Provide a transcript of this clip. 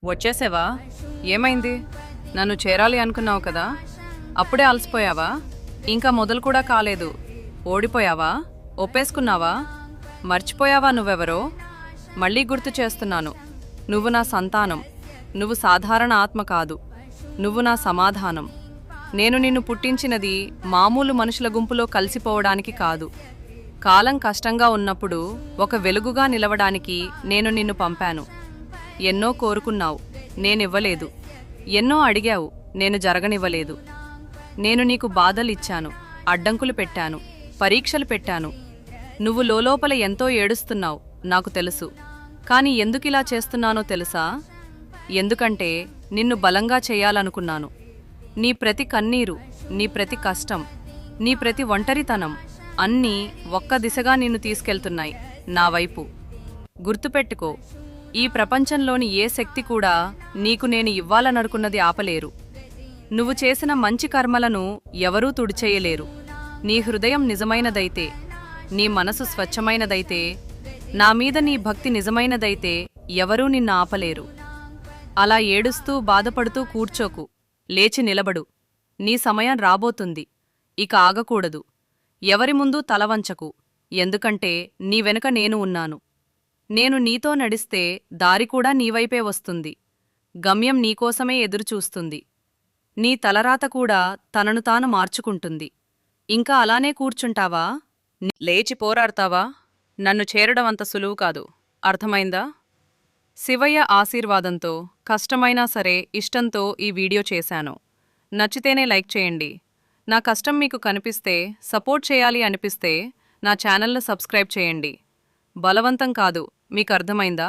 వచ్చేసావా? ఏమైంది? నన్ను చేరాలి అనుకున్నావు కదా? అప్పుడే అలసిపోయావా? ఇంకా మొదలు కూడా కాలేదు. ఓడిపోయావా? ఒప్పేసుకున్నావా? మర్చిపోయావా నువ్వెవరో? మళ్ళీ గుర్తు చేస్తున్నాను. నువ్వు నా సంతానం. నువ్వు సాధారణ ఆత్మ కాదు. నువ్వు నా సమాధానం. నేను నిన్ను పుట్టించినది మామూలు మనుషుల గుంపులో కలిసిపోవడానికి కాదు. కాలం కష్టంగా ఉన్నప్పుడు ఒక వెలుగుగా నిలవడానికి నేను నిన్ను పంపాను. ఎన్నో కోరుకున్నావు, నేనివ్వలేదు. ఎన్నో అడిగావు, నేను జరగనివ్వలేదు. నేను నీకు బాధలిచ్చాను, అడ్డంకులు పెట్టాను, పరీక్షలు పెట్టాను. నువ్వు లోలోపల ఎంతో ఏడుస్తున్నావు, నాకు తెలుసు. కాని ఎందుకిలా చేస్తున్నానో తెలుసా? ఎందుకంటే నిన్ను బలంగా చేయాలనుకున్నాను. నీ ప్రతి కన్నీరు, నీ ప్రతి కష్టం, నీ ప్రతి ఒంటరితనం అన్నీ ఒక్క దిశగా నిన్ను తీసుకెళ్తున్నాయి, నా వైపు. గుర్తుపెట్టుకో, ఈ ప్రపంచంలోని ఏ శక్తి కూడా నీకు నేను ఇవ్వాలననుకున్నది ఆపలేరు. నువ్వు చేసిన మంచి కర్మలను ఎవరూ తుడిచేయలేరు. నీ హృదయం నిజమైనదైతే, నీ మనసు స్వచ్ఛమైనదైతే, నా మీద నీ భక్తి నిజమైనదైతే ఎవరూ నిన్ను ఆపలేరు. అలా ఏడుస్తూ బాధపడుతూ కూర్చోకు, లేచి నిలబడు. నీ సమయం రాబోతుంది, ఇక ఆగకూడదు. ఎవరి ముందు తలవంచకు, ఎందుకంటే నీ వెనుక నేను ఉన్నాను. నేను నీతో నడిస్తే దారి కూడా నీవైపే వస్తుంది. గమ్యం నీకోసమే ఎదురుచూస్తుంది. నీ తలరాత కూడా తనను తాను మార్చుకుంటుంది. ఇంకా అలానే కూర్చుంటావా? లేచి పోరాడతావా? నన్ను చేరడం అంత సులువు కాదు, అర్థమైందా? శివయ్య ఆశీర్వాదంతో, కష్టమైనా సరే ఇష్టంతో ఈ వీడియో చేశాను. నచ్చితేనే లైక్ చేయండి. నా కష్టం మీకు కనిపిస్తే, సపోర్ట్ చేయాలి అనిపిస్తే నా ఛానల్ను సబ్స్క్రైబ్ చేయండి. బలవంతం కాదు, మీకు అర్థమైందా?